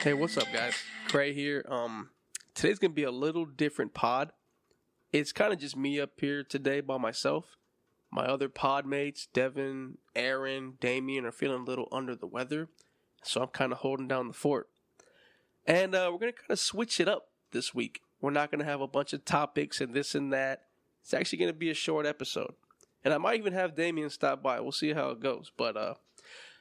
Hey, what's up, guys? Crai here. Today's gonna be a little different pod. It's kind of just me up here today by myself. My other pod mates, Devin, Aaron, Damian, are feeling a little under the weather, so I'm kind of holding down the fort. And we're gonna kind of switch it up this week. We're not gonna have a bunch of topics and this and that. It's actually gonna be a short episode, and I might even have Damian stop by. We'll see how it goes. But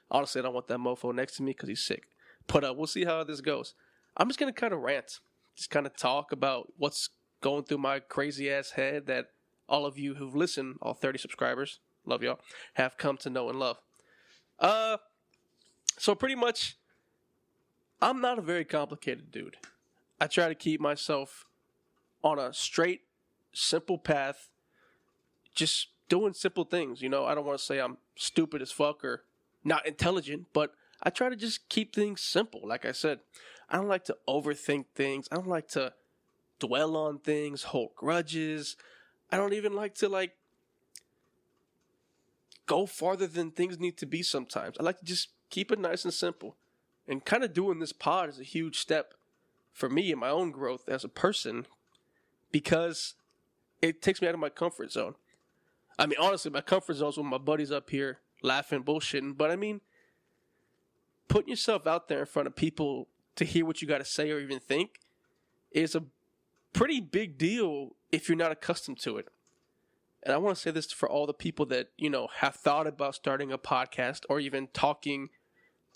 honestly, I don't want that mofo next to me because he's sick. But we'll see how this goes. I'm just going to kind of rant. Just kind of talk about what's going through my crazy-ass head that all of you who've listened, all 30 subscribers, love y'all, have come to know and love. So pretty much, I'm not a very complicated dude. I try to keep myself on a straight, simple path, just doing simple things. You know, I don't want to say I'm stupid as fuck or not intelligent, but I try to just keep things simple. Like I said, I don't like to overthink things. I don't like to dwell on things, hold grudges. I don't even like to go farther than things need to be sometimes. I like to just keep it nice and simple. And kind of doing this pod is a huge step for me in my own growth as a person because it takes me out of my comfort zone. I mean, honestly, my comfort zone is when my buddies up here laughing, bullshitting. But I mean, putting yourself out there in front of people to hear what you got to say or even think is a pretty big deal if you're not accustomed to it. And I want to say this for all the people that, have thought about starting a podcast or even talking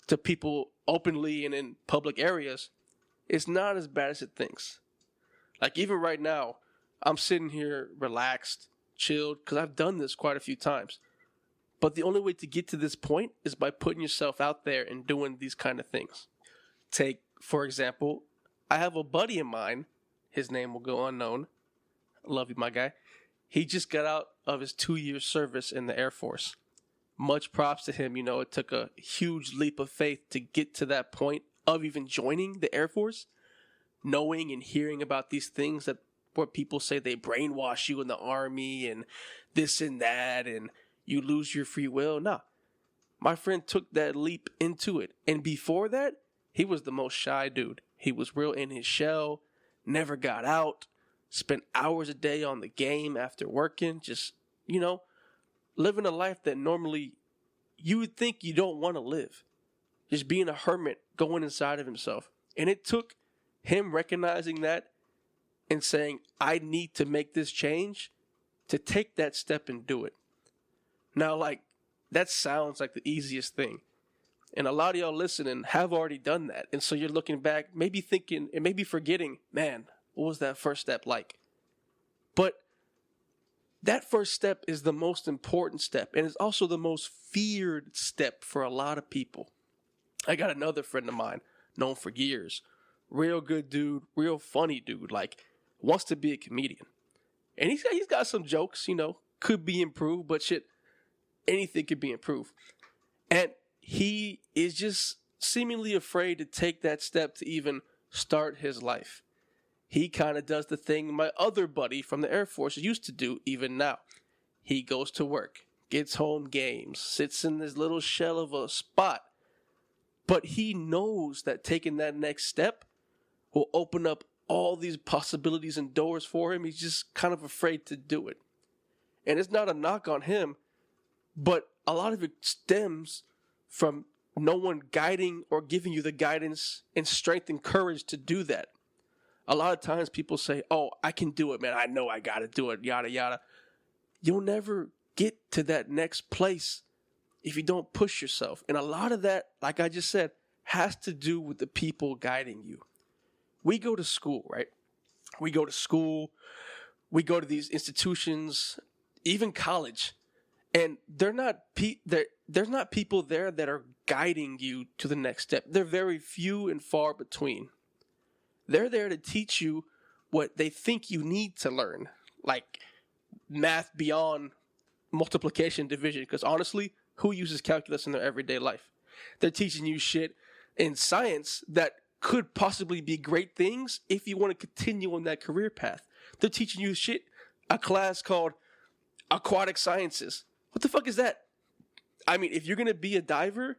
to people openly and in public areas. It's not as bad as it thinks. Like even right now, I'm sitting here relaxed, chilled, because I've done this quite a few times. But the only way to get to this point is by putting yourself out there and doing these kind of things. Take, for example, I have a buddy of mine. His name will go unknown. Love you, my guy. He just got out of his 2-year service in the Air Force. Much props to him. It took a huge leap of faith to get to that point of even joining the Air Force. Knowing and hearing about these things where people say they brainwash you in the Army and this and that and you lose your free will. Nah, my friend took that leap into it. And before that, he was the most shy dude. He was real in his shell, never got out, spent hours a day on the game after working, just, living a life that normally you would think you don't want to live. Just being a hermit, going inside of himself. And it took him recognizing that and saying, I need to make this change to take that step and do it. Now, that sounds like the easiest thing. And a lot of y'all listening have already done that. And so you're looking back, maybe thinking, and maybe forgetting, man, what was that first step like? But that first step is the most important step. And it's also the most feared step for a lot of people. I got another friend of mine, known for years. Real good dude, real funny dude, wants to be a comedian. And he's got some jokes, could be improved, but shit, anything could be improved. And he is just seemingly afraid to take that step to even start his life. He kind of does the thing my other buddy from the Air Force used to do even now. He goes to work, gets home games, sits in this little shell of a spot. But he knows that taking that next step will open up all these possibilities and doors for him. He's just kind of afraid to do it. And it's not a knock on him. But a lot of it stems from no one guiding or giving you the guidance and strength and courage to do that. A lot of times people say, oh, I can do it, man. I know I got to do it, yada, yada. You'll never get to that next place if you don't push yourself. And a lot of that, like I just said, has to do with the people guiding you. We go to school, right? We go to school. We go to these institutions, even college. And there's not people there that are guiding you to the next step. They're very few and far between. They're there to teach you what they think you need to learn, like math beyond multiplication, division. Because honestly, who uses calculus in their everyday life? They're teaching you shit in science that could possibly be great things if you want to continue on that career path. They're teaching you shit, a class called aquatic sciences. What the fuck is that? I mean, if you're going to be a diver,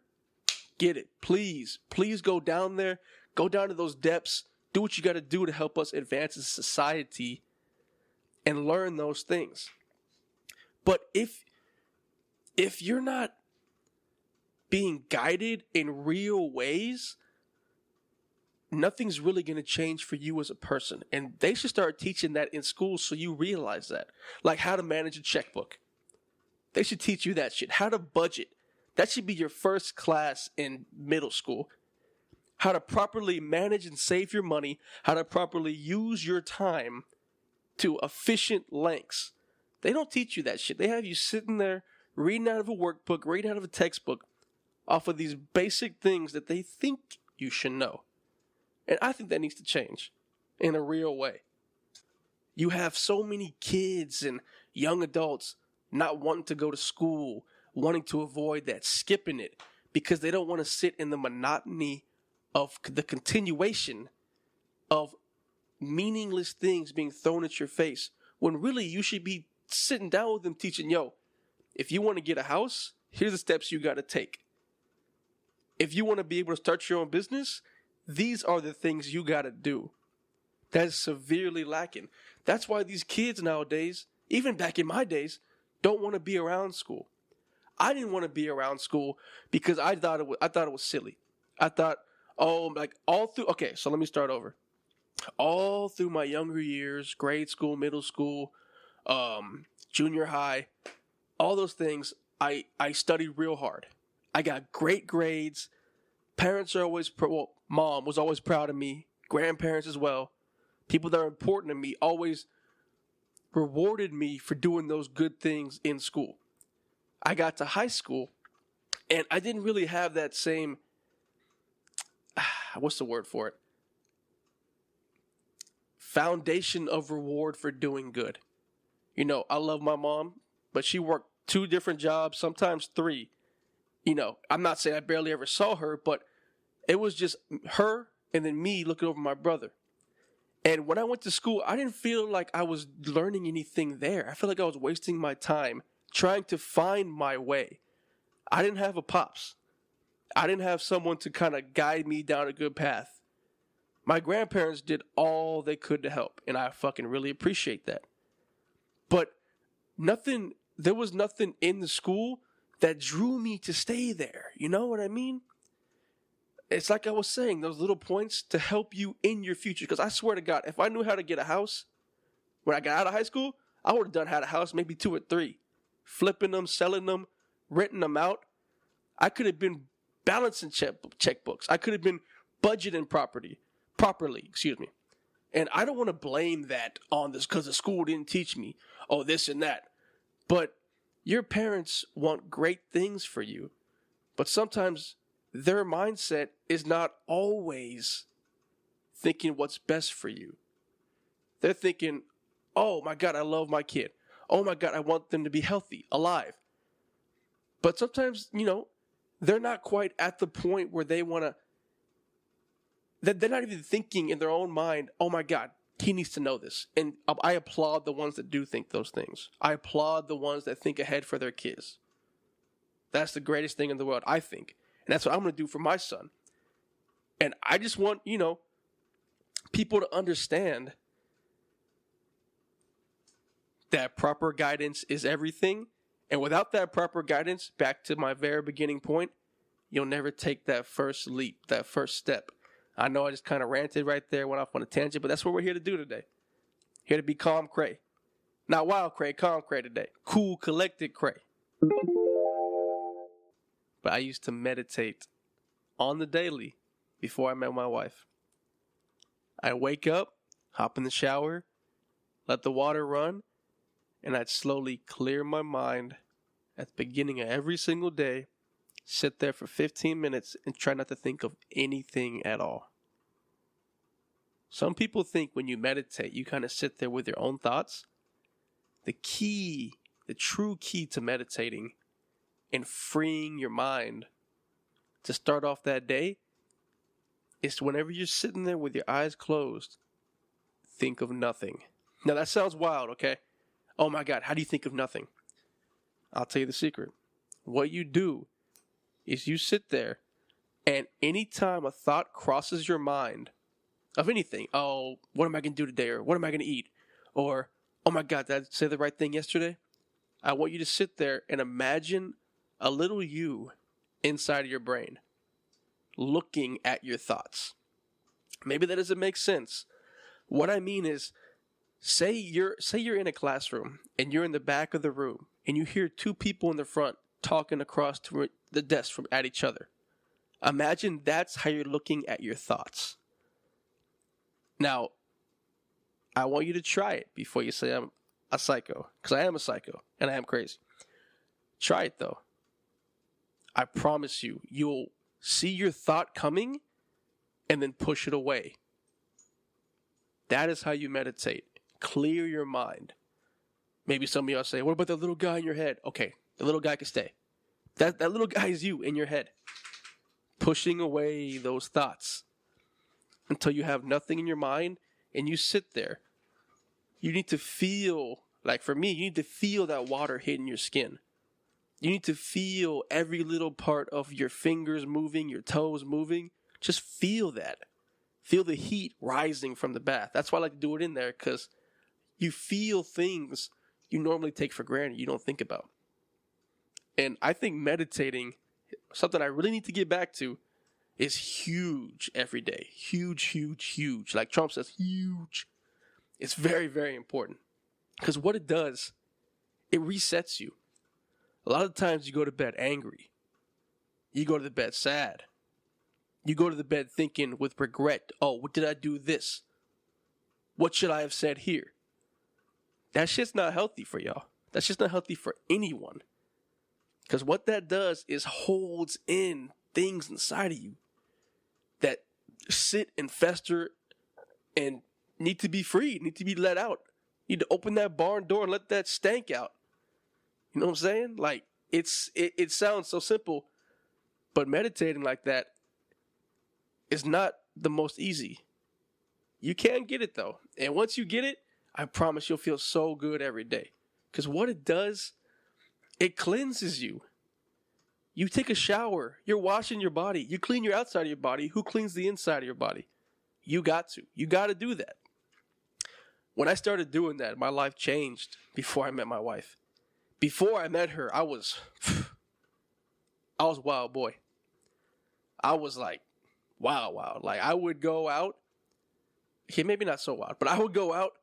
get it. Please go down there. Go down to those depths. Do what you got to do to help us advance as a society and learn those things. But if you're not being guided in real ways, nothing's really going to change for you as a person. And they should start teaching that in school so you realize that. Like how to manage a checkbook. They should teach you that shit. How to budget. That should be your first class in middle school. How to properly manage and save your money. How to properly use your time to efficient lengths. They don't teach you that shit. They have you sitting there reading out of a workbook, reading out of a textbook off of these basic things that they think you should know. And I think that needs to change in a real way. You have so many kids and young adults not wanting to go to school, wanting to avoid that, skipping it, because they don't want to sit in the monotony of the continuation of meaningless things being thrown at your face, when really you should be sitting down with them teaching, yo, if you want to get a house, here's the steps you got to take. If you want to be able to start your own business, these are the things you got to do. That is severely lacking. That's why these kids nowadays, even back in my days, don't want to be around school. I didn't want to be around school because I thought it was silly. I thought, okay, so let me start over. All through my younger years, grade school, middle school, junior high, all those things, I studied real hard. I got great grades. Parents are always, mom was always proud of me. Grandparents as well. People that are important to me always rewarded me for doing those good things in school. I got to high school, and I didn't really have that same, what's the word for it? Foundation of reward for doing good. You know, I love my mom, but she worked 2 different jobs, sometimes 3. You know, I'm not saying I barely ever saw her, but it was just her and then me looking over my brother. And when I went to school, I didn't feel like I was learning anything there. I felt like I was wasting my time trying to find my way. I didn't have a pops. I didn't have someone to kind of guide me down a good path. My grandparents did all they could to help, and I fucking really appreciate that. But there was nothing in the school that drew me to stay there. You know what I mean? It's like I was saying, those little points to help you in your future. Because I swear to God, if I knew how to get a house when I got out of high school, I would have had a house, maybe 2 or 3. Flipping them, selling them, renting them out. I could have been balancing checkbooks. I could have been budgeting properly. And I don't want to blame that on this because the school didn't teach me, this and that. But your parents want great things for you. But sometimes their mindset is not always thinking what's best for you. They're thinking, oh my God, I love my kid. Oh my God, I want them to be healthy, alive. But sometimes, they're not quite at the point where they want to, they're not even thinking in their own mind, oh my God, he needs to know this. And I applaud the ones that do think those things. I applaud the ones that think ahead for their kids. That's the greatest thing in the world, I think. And that's what I'm going to do for my son. And I just want, people to understand that proper guidance is everything. And without that proper guidance, back to my very beginning point, you'll never take that first leap, that first step. I know I just kind of ranted right there, went off on a tangent, but that's what we're here to do today. Here to be calm Crai. Not wild Crai, calm Crai today. Cool, collected Crai. But I used to meditate on the daily before I met my wife. I'd wake up, hop in the shower, let the water run, and I'd slowly clear my mind at the beginning of every single day, sit there for 15 minutes, and try not to think of anything at all. Some people think when you meditate, you kind of sit there with your own thoughts. The true key to meditating and freeing your mind to start off that day is whenever you're sitting there with your eyes closed, think of nothing. Now that sounds wild, okay? Oh my God, how do you think of nothing? I'll tell you the secret. What you do is you sit there And anytime a thought crosses your mind of anything, oh, what am I going to do today? Or what am I going to eat? Or, oh my God, did I say the right thing yesterday? I want you to sit there and imagine a little you inside of your brain looking at your thoughts. Maybe that doesn't make sense. What I mean is, say you're in a classroom and you're in the back of the room and you hear two people in the front talking across to the desk at each other. Imagine that's how you're looking at your thoughts. Now, I want you to try it before you say I'm a psycho, because I am a psycho and I am crazy. Try it though. I promise you, you'll see your thought coming and then push it away. That is how you meditate. Clear your mind. Maybe some of y'all say, what about the little guy in your head? Okay, the little guy can stay. That little guy is you in your head. Pushing away those thoughts until you have nothing in your mind and you sit there. You need to feel, like for me, you need to feel that water hitting your skin. You need to feel every little part of your fingers moving, your toes moving. Just feel that. Feel the heat rising from the bath. That's why I like to do it in there, because you feel things you normally take for granted, you don't think about. And I think meditating, something I really need to get back to, is huge every day. Huge, huge, huge. Like Trump says, huge. It's very, very important. Because what it does, it resets you. A lot of times you go to bed angry. You go to the bed sad. You go to the bed thinking with regret, oh, what did I do this? What should I have said here? That shit's not healthy for y'all. That's just not healthy for anyone. Because what that does is holds in things inside of you that sit and fester and need to be freed, need to be let out. You need to open that barn door and let that stank out. You know what I'm saying? Like, it sounds so simple, but meditating like that is not the most easy. You can get it though. And once you get it, I promise you'll feel so good every day. Because what it does, it cleanses you. You take a shower, you're washing your body, you clean your outside of your body. Who cleans the inside of your body? You got to. You got to do that. When I started doing that, my life changed before I met my wife. Before I met her, I was a wild boy. I was like, wild. Like, I would go out. Okay, maybe not so wild, but I would go out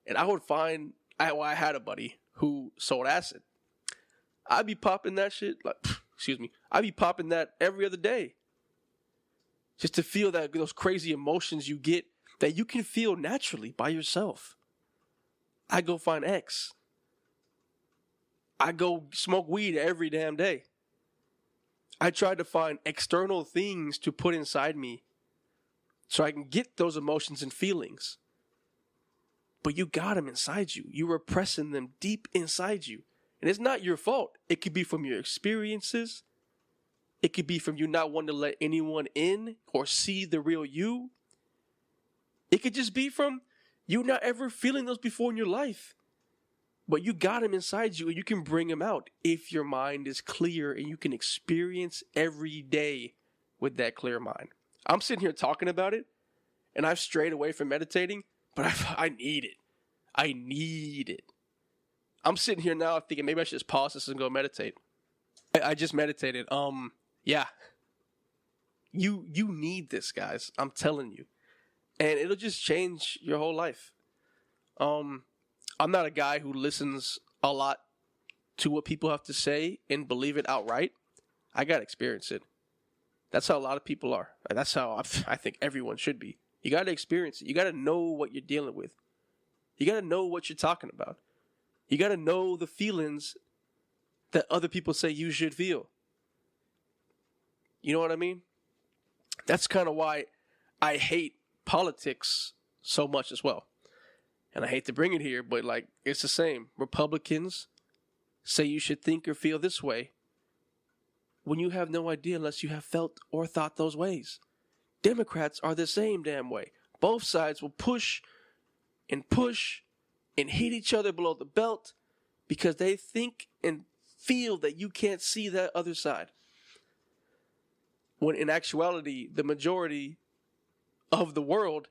and I would find, I had a buddy who sold acid. I'd be popping that shit, I'd be popping that every other day. Just to feel those crazy emotions you get that you can feel naturally by yourself. I go find X. I go smoke weed every damn day. I tried to find external things to put inside me so I can get those emotions and feelings. But you got them inside you. You're repressing them deep inside you. And it's not your fault. It could be from your experiences. It could be from you not wanting to let anyone in or see the real you. It could just be from you not ever feeling those before in your life. But you got them inside you and you can bring them out if your mind is clear and you can experience every day with that clear mind. I'm sitting here talking about it and I've strayed away from meditating, but I need it. I need it. I'm sitting here now thinking maybe I should just pause this and go meditate. I just meditated. Yeah. You need this, guys. I'm telling you. And it'll just change your whole life. I'm not a guy who listens a lot to what people have to say and believe it outright. I got to experience it. That's how a lot of people are. That's how I think everyone should be. You got to experience it. You got to know what you're dealing with. You got to know what you're talking about. You got to know the feelings that other people say you should feel. You know what I mean? That's kind of why I hate politics so much as well. And I hate to bring it here, but like, it's the same. Republicans say you should think or feel this way when you have no idea unless you have felt or thought those ways. Democrats are the same damn way. Both sides will push and hit each other below the belt because they think and feel that you can't see that other side. when in actuality, the majority of the world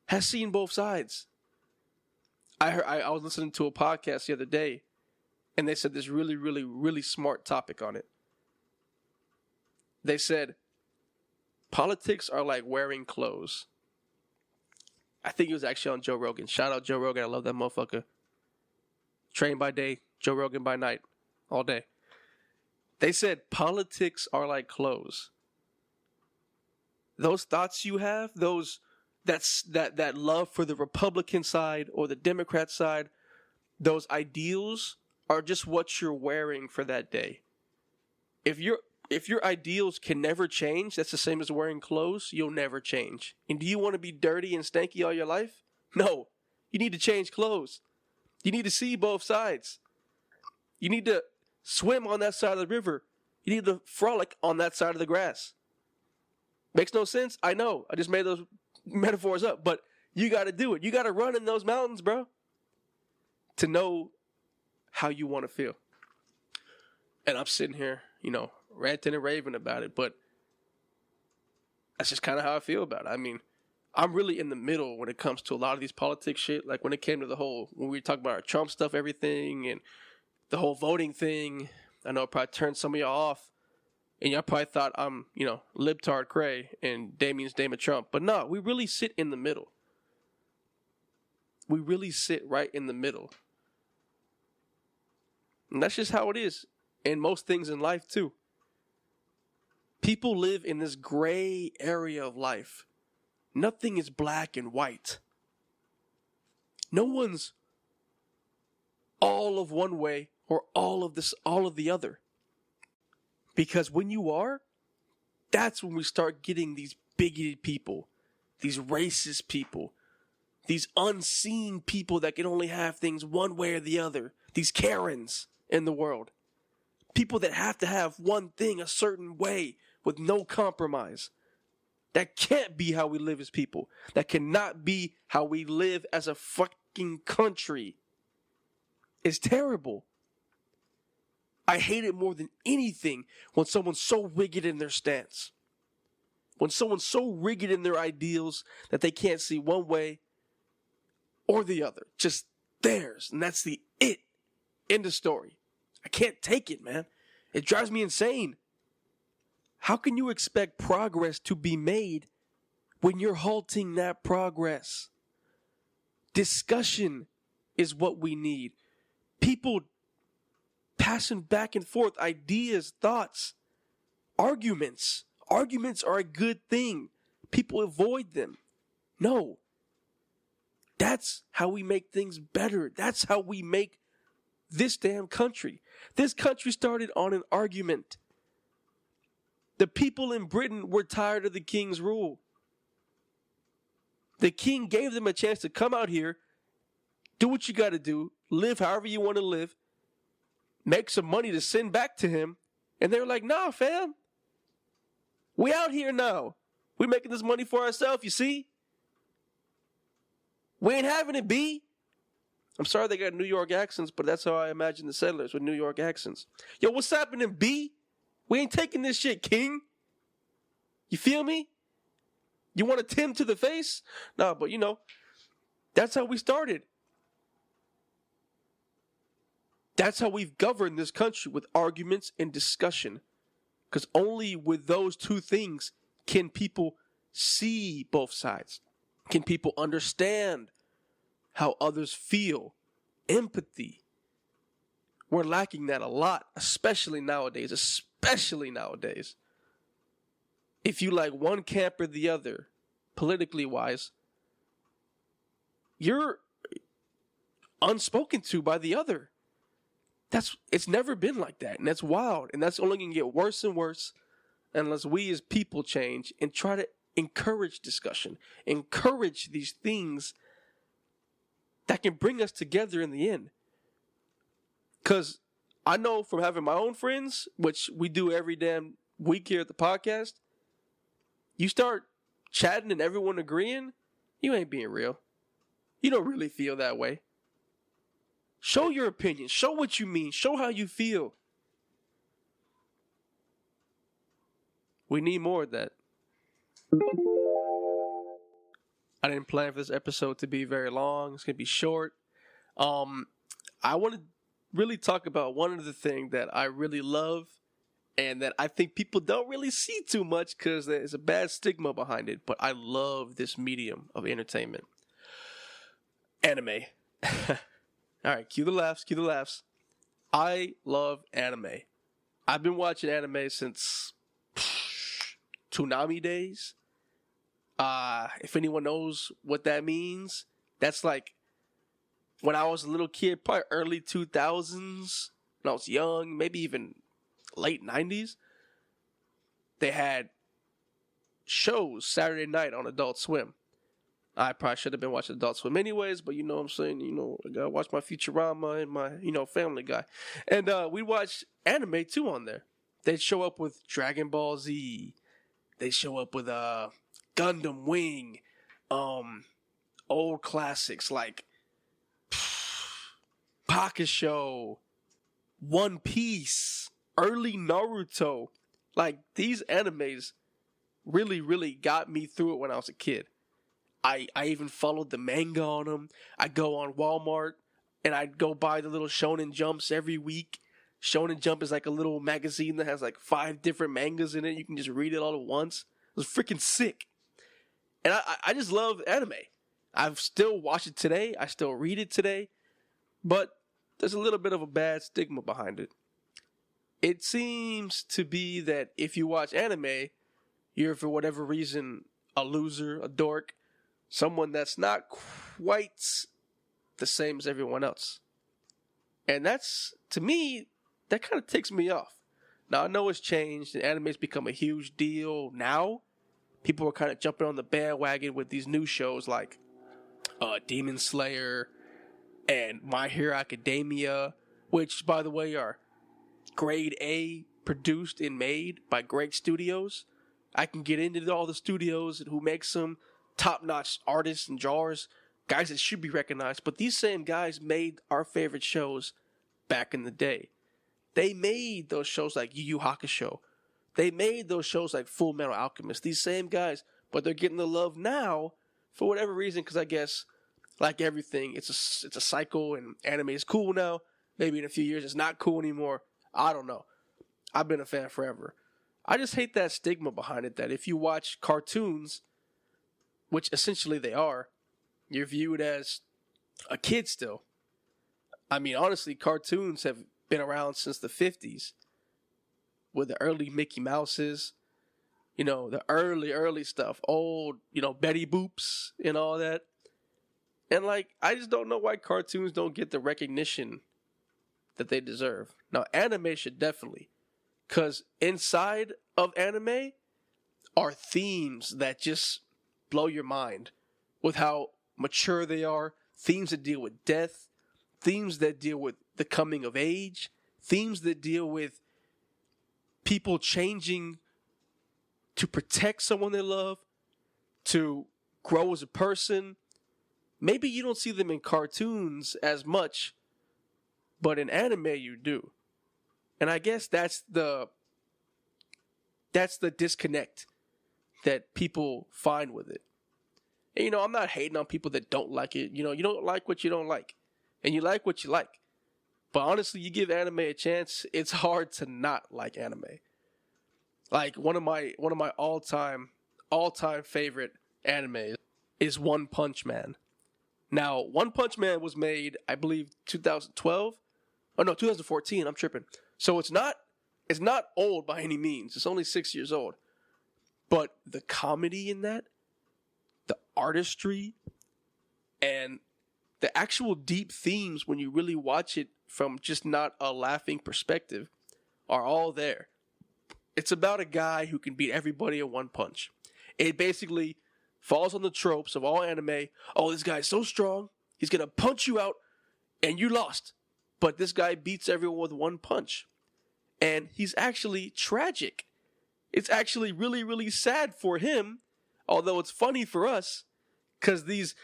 has seen both sides. I was listening to a podcast the other day, and they said this really, really, really smart topic on it. They said, politics are like wearing clothes. I think it was actually on Joe Rogan. Shout out Joe Rogan. I love that motherfucker. Train by day, Joe Rogan by night, all day. They said politics are like clothes. Those thoughts you have, that love for the Republican side or the Democrat side, those ideals are just what you're wearing for that day. If your ideals can never change, that's the same as wearing clothes, you'll never change. And do you want to be dirty and stanky all your life? No. You need to change clothes. You need to see both sides. You need to swim on that side of the river. You need to frolic on that side of the grass. Makes no sense? I know. I just made those metaphors up, but you got to do it. You got to run in those mountains, bro, to know how you want to feel. And I'm sitting here, ranting and raving about it, but that's just kind of how I feel about it. I mean, I'm really in the middle when it comes to a lot of these politics shit. Like when it came to when we were talking about our Trump stuff, everything, and the whole voting thing, I know it probably turned some of y'all off. And y'all probably thought I'm, libtard Crai and Damian's Damon Trump. But no, we really sit in the middle. We really sit right in the middle. And that's just how it is in most things in life too. People live in this gray area of life. Nothing is black and white. No one's all of one way or all of the other. Because when you are, that's when we start getting these bigoted people, these racist people, these unseen people that can only have things one way or the other, these Karens in the world. People that have to have one thing a certain way with no compromise. That can't be how we live as people. That cannot be how we live as a fucking country. It's terrible. I hate it more than anything when someone's so rigid in their stance. When someone's so rigid in their ideals that they can't see one way or the other. Just theirs. And that's the it. End of story. I can't take it, man. It drives me insane. How can you expect progress to be made when you're halting that progress? Discussion is what we need. People passing back and forth ideas, thoughts, arguments. Arguments are a good thing. People avoid them. No. That's how we make things better. That's how we make this damn country. This country started on an argument. The people in Britain were tired of the king's rule. The king gave them a chance to come out here, do what you got to do, live however you want to live, make some money to send back to him. And they were like, nah, fam. We out here now. We making this money for ourselves, you see? We ain't having it, B. I'm sorry they got New York accents, but that's how I imagine the settlers with New York accents. Yo, what's happening, B? We ain't taking this shit, king. You feel me? You want a Tim to the face? Nah, but that's how we started. That's how we've governed this country, with arguments and discussion. Because only with those two things can people see both sides. Can people understand how others feel? Empathy. We're lacking that a lot, especially nowadays. If you like one camp or the other, politically wise, you're unspoken to by the other. It's never been like that, and that's wild, and that's only going to get worse and worse unless we as people change and try to encourage discussion, encourage these things that can bring us together in the end. Because I know from having my own friends, which we do every damn week here at the podcast, you start chatting and everyone agreeing, you ain't being real. You don't really feel that way. Show your opinion. Show what you mean. Show how you feel. We need more of that. I didn't plan for this episode to be very long. It's gonna be short. I want to really talk about one of the things that I really love and that I think people don't really see too much because there's a bad stigma behind it. But I love this medium of entertainment. Anime. All right, cue the laughs, cue the laughs. I love anime. I've been watching anime since Toonami days. If anyone knows what that means, that's like when I was a little kid, probably early 2000s, when I was young, maybe even late 90s. They had shows Saturday night on Adult Swim. I probably should have been watching Adult Swim anyways, but you know what I'm saying? You know, I gotta watch my Futurama and my, Family Guy. And we watched anime too on there. They'd show up with Dragon Ball Z. They show up with Gundam Wing. Old classics like Show, One Piece, early Naruto. Like, these animes really, really got me through it when I was a kid. I even followed the manga on them. I go on Walmart and I'd go buy the little Shonen Jumps every week. Shonen Jump is like a little magazine that has like 5 different mangas in it. You can just read it all at once. It was freaking sick. And I just love anime. I've still watched it today. I still read it today. But there's a little bit of a bad stigma behind it. It seems to be that if you watch anime, you're for whatever reason a loser, a dork, someone that's not quite the same as everyone else. And that's, to me, that kind of ticks me off. Now, I know it's changed and anime's become a huge deal now. People are kind of jumping on the bandwagon with these new shows like Demon Slayer and My Hero Academia, which, by the way, are grade A produced and made by great studios. I can get into all the studios and who makes them, top-notch artists and drawers, guys that should be recognized. But these same guys made our favorite shows back in the day. They made those shows like Yu Yu Hakusho. They made those shows like Full Metal Alchemist. These same guys, but they're getting the love now for whatever reason. Because I guess, like everything, it's a cycle, and anime is cool now. Maybe in a few years it's not cool anymore. I don't know. I've been a fan forever. I just hate that stigma behind it. That if you watch cartoons, which essentially they are, you're viewed as a kid still. I mean, honestly, cartoons have been around since the 50s with the early Mickey Mouses, the early stuff, old, Betty Boops and all that. And, I just don't know why cartoons don't get the recognition that they deserve. Now, anime should definitely, because inside of anime are themes that just blow your mind with how mature they are, themes that deal with death, themes that deal with the coming of age, themes that deal with people changing to protect someone they love, to grow as a person. Maybe you don't see them in cartoons as much, but in anime you do. And I guess that's the disconnect that people find with it. And, I'm not hating on people that don't like it. You don't like what you don't like. And you like what you like. But honestly, you give anime a chance, it's hard to not like anime. Like, one of my all-time favorite animes is One Punch Man. Now, One Punch Man was made, I believe, 2012. Oh, no, 2014. I'm tripping. So it's not old by any means. It's only 6 years old. But the comedy in that, the artistry, and the actual deep themes when you really watch it from just not a laughing perspective are all there. It's about a guy who can beat everybody in one punch. It basically falls on the tropes of all anime. Oh, this guy's so strong, he's going to punch you out, and you lost. But this guy beats everyone with one punch. And he's actually tragic. It's actually really, really sad for him, although it's funny for us, because these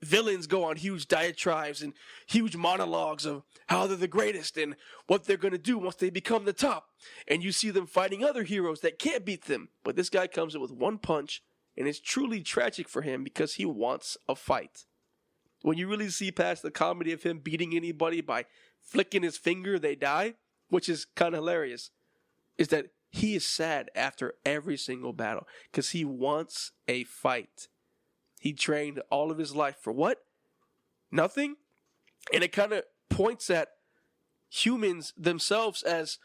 villains go on huge diatribes and huge monologues of how they're the greatest and what they're going to do once they become the top. And you see them fighting other heroes that can't beat them. But this guy comes in with one punch, and it's truly tragic for him because he wants a fight. When you really see past the comedy of him beating anybody by flicking his finger, they die, which is kind of hilarious, is that he is sad after every single battle because he wants a fight. He trained all of his life for what? Nothing? And it kind of points at humans themselves as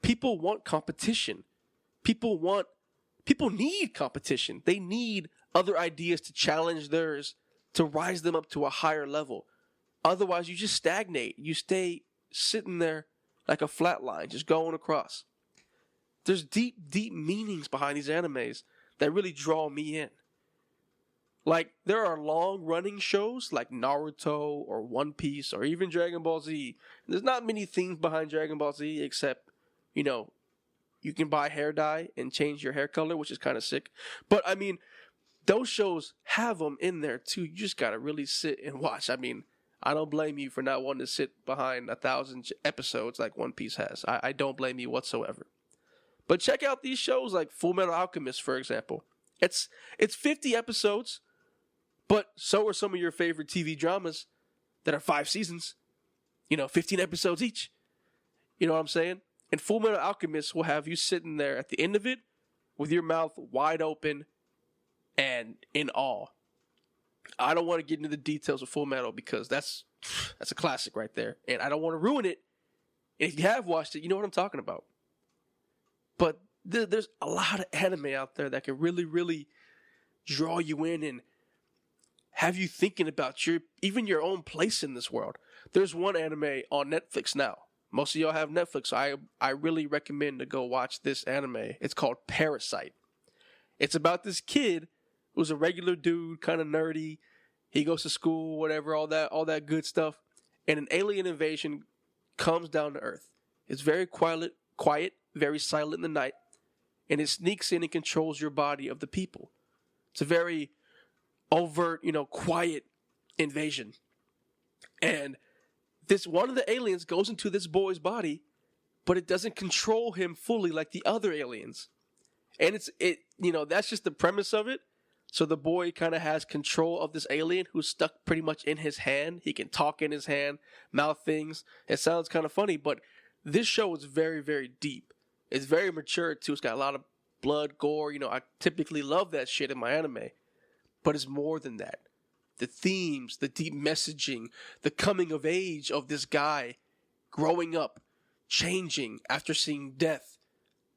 people want competition. People need competition. They need other ideas to challenge theirs, to rise them up to a higher level. Otherwise, you just stagnate. You stay sitting there like a flat line, just going across. There's deep, deep meanings behind these animes that really draw me in. Like, there are long-running shows like Naruto or One Piece or even Dragon Ball Z. There's not many themes behind Dragon Ball Z except, you can buy hair dye and change your hair color, which is kind of sick. But, I mean, those shows have them in there, too. You just got to really sit and watch. I mean, I don't blame you for not wanting to sit behind 1,000 episodes like One Piece has. I don't blame you whatsoever. But check out these shows like Fullmetal Alchemist, for example. It's 50 episodes. But so are some of your favorite TV dramas that are 5 seasons, 15 episodes each. You know what I'm saying? And Fullmetal Alchemist will have you sitting there at the end of it with your mouth wide open and in awe. I don't want to get into the details of Fullmetal because that's a classic right there. And I don't want to ruin it. And if you have watched it, you know what I'm talking about. But there's a lot of anime out there that can really, really draw you in and have you thinking about even your own place in this world. There's one anime on Netflix now. Most of y'all have Netflix, so I really recommend to go watch this anime. It's called Parasite. It's about this kid who's a regular dude, kind of nerdy. He goes to school, whatever, all that good stuff. And an alien invasion comes down to Earth. It's very quiet, very silent in the night, and it sneaks in and controls your body of the people. It's a very overt, quiet invasion. And this one of the aliens goes into this boy's body, but it doesn't control him fully like the other aliens. And that's just the premise of it. So the boy kind of has control of this alien who's stuck pretty much in his hand. He can talk in his hand, mouth things. It sounds kind of funny, but this show is very, very deep. It's very mature too. It's got a lot of blood, gore. I typically love that shit in my anime. But it's more than that. The themes, the deep messaging, the coming of age of this guy growing up, changing after seeing death.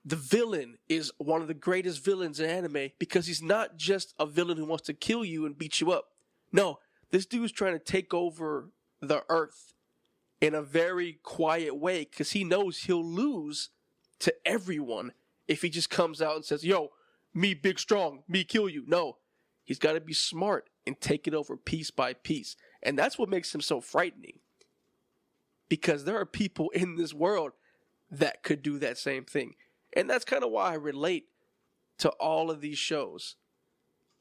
The villain is one of the greatest villains in anime because he's not just a villain who wants to kill you and beat you up. No, this dude's trying to take over the earth in a very quiet way because he knows he'll lose to everyone if he just comes out and says, yo, me big strong, me kill you. No. He's got to be smart and take it over piece by piece. And that's what makes him so frightening. Because there are people in this world that could do that same thing. And that's kind of why I relate to all of these shows.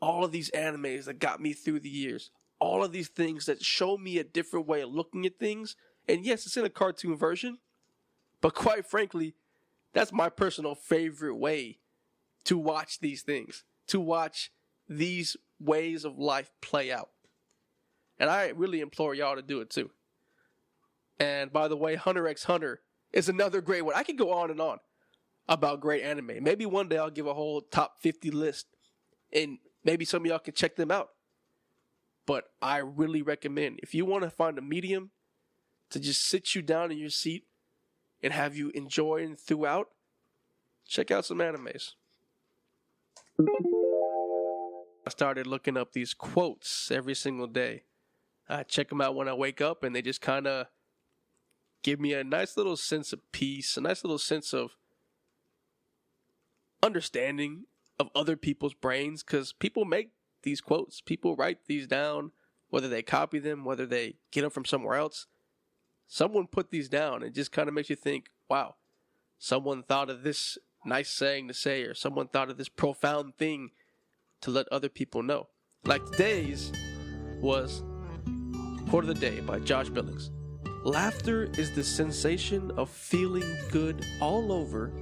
All of these animes that got me through the years. All of these things that show me a different way of looking at things. And yes, it's in a cartoon version. But quite frankly, that's my personal favorite way to watch these things. To watch these ways of life play out. And I really implore y'all to do it too. And by the way, Hunter x Hunter is another great one. I can go on and on about great anime. Maybe one day I'll give a whole top 50 list and maybe some of y'all can check them out. But I really recommend, if you want to find a medium to just sit you down in your seat and have you enjoying throughout, check out some animes. I started looking up these quotes every single day. I check them out when I wake up, and they just kind of give me a nice little sense of peace, a nice little sense of understanding of other people's brains, because people make these quotes. People write these down, whether they copy them, whether they get them from somewhere else. Someone put these down. It just kind of makes you think, wow, someone thought of this nice saying to say, or someone thought of this profound thing to let other people know. Like today's was, Quote of the day by Josh Billings. Laughter is the sensation of feeling good all over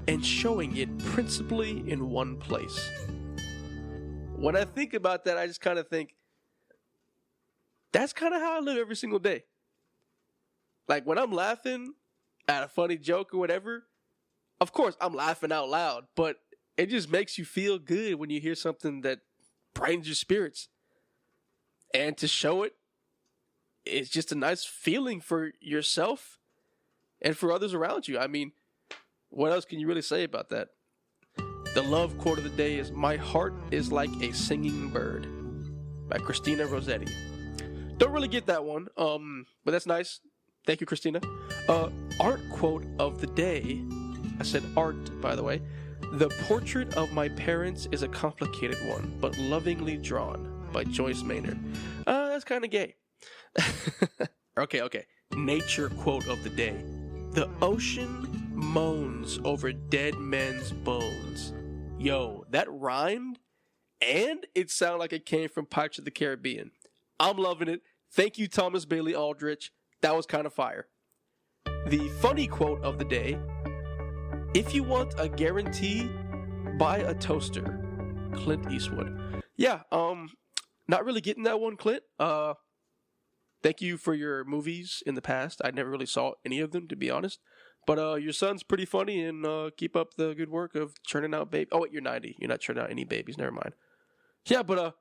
and showing it principally in one place. When I think about that, I just kind of think, that's kind of how I live every single day. Like when I'm laughing at a funny joke or whatever, of course I'm laughing out loud, but it just makes you feel good when you hear something that brightens your spirits. And to show it, it's just a nice feeling for yourself and for others around you. I mean, what else can you really say about that? The love quote of the day is, "My heart is like a singing bird," by Christina Rossetti. Don't really get that one, but that's nice. Thank you, Christina. Art quote of the day. I said art, by the way. "The portrait of my parents is a complicated one, but lovingly drawn," by Joyce Maynard. That's kind of gay. Okay. Nature quote of the day. "The ocean moans over dead men's bones." Yo, that rhymed, and it sounded like it came from Pirates of the Caribbean. I'm loving it. Thank you, Thomas Bailey Aldrich. That was kind of fire. The funny quote of the day. "If you want a guarantee, buy a toaster." Clint Eastwood. Yeah, not really getting that one, Clint. Thank you for your movies in the past. I never really saw any of them, to be honest. But your son's pretty funny, and keep up the good work of churning out babies. Oh, wait, you're 90. You're not churning out any babies. Never mind. Yeah, but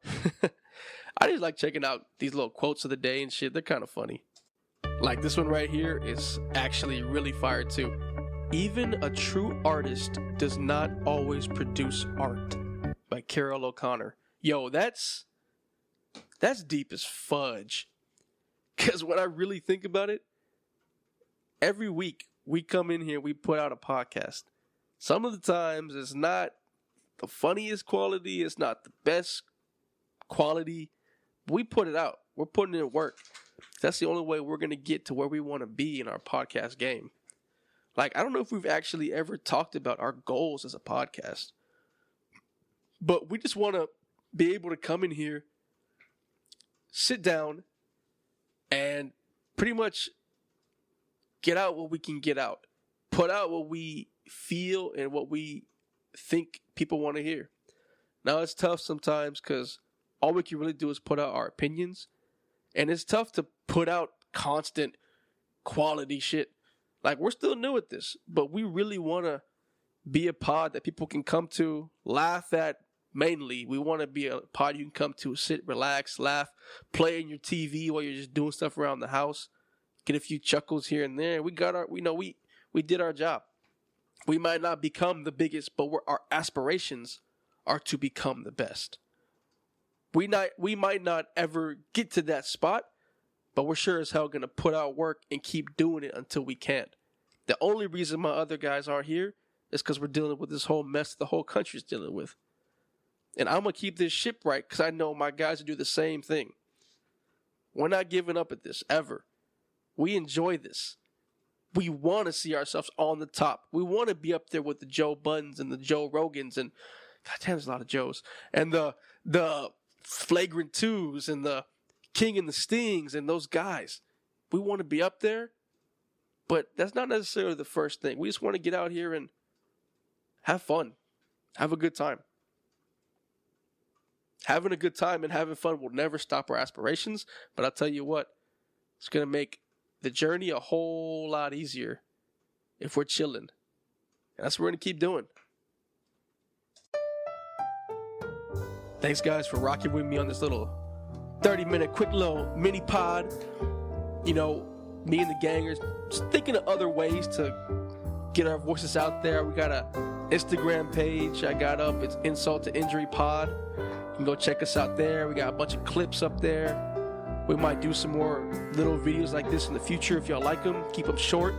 I just like checking out these little quotes of the day and shit. They're kind of funny. Like this one right here is actually really fire too. "Even a true artist does not always produce art," by Carol O'Connor. Yo, that's deep as fudge. Because when I really think about it, every week we come in here, we put out a podcast. Some of the times it's not the funniest quality, it's not the best quality. But we put it out. We're putting in work. That's the only way we're going to get to where we want to be in our podcast game. Like, I don't know if we've actually ever talked about our goals as a podcast. But we just want to be able to come in here, sit down, and pretty much get out what we can get out. Put out what we feel and what we think people want to hear. Now, it's tough sometimes because all we can really do is put out our opinions. And it's tough to put out constant quality shit. Like, we're still new at this, but we really want to be a pod that people can come to, laugh at mainly. We want to be a pod you can come to, sit, relax, laugh, play on your TV while you're just doing stuff around the house, get a few chuckles here and there. We did our job. We might not become the biggest, but our aspirations are to become the best. We might not ever get to that spot, but we're sure as hell going to put out work and keep doing it until we can't. The only reason my other guys aren't here is because we're dealing with this whole mess the whole country's dealing with. And I'm going to keep this ship right because I know my guys will do the same thing. We're not giving up at this, ever. We enjoy this. We want to see ourselves on the top. We want to be up there with the Joe Buddens and the Joe Rogans and, goddamn, there's a lot of Joes. And the Flagrant 2s and the King and the Stings and those guys. We want to be up there, but that's not necessarily the first thing. We just want to get out here and have fun. Have a good time. Having a good time and having fun will never stop our aspirations, but I'll tell you what, it's going to make the journey a whole lot easier if we're chilling. And that's what we're going to keep doing. Thanks, guys, for rocking with me on this little 30-minute quick little mini pod. You know, me and the gangers just thinking of other ways to get our voices out there. We got a Instagram page I got up. It's Insult to Injury Pod. You can go check us out there. We got a bunch of clips up there. We might do some more little videos like this in the future if y'all like them. Keep them short.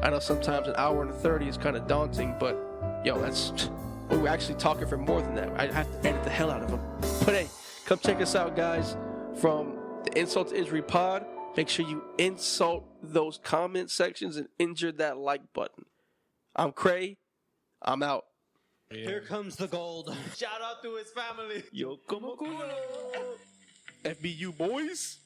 I know sometimes an hour and 30 is kind of daunting, but yo, we're actually talking for more than that. I have to edit the hell out of them. But hey, come check us out, guys, from the Insult to Injury Pod. Make sure you insult those comment sections and injure that like button. I'm Crai. I'm out. Yeah. Here comes the gold. Shout out to his family. Yo, como culo. FBU boys.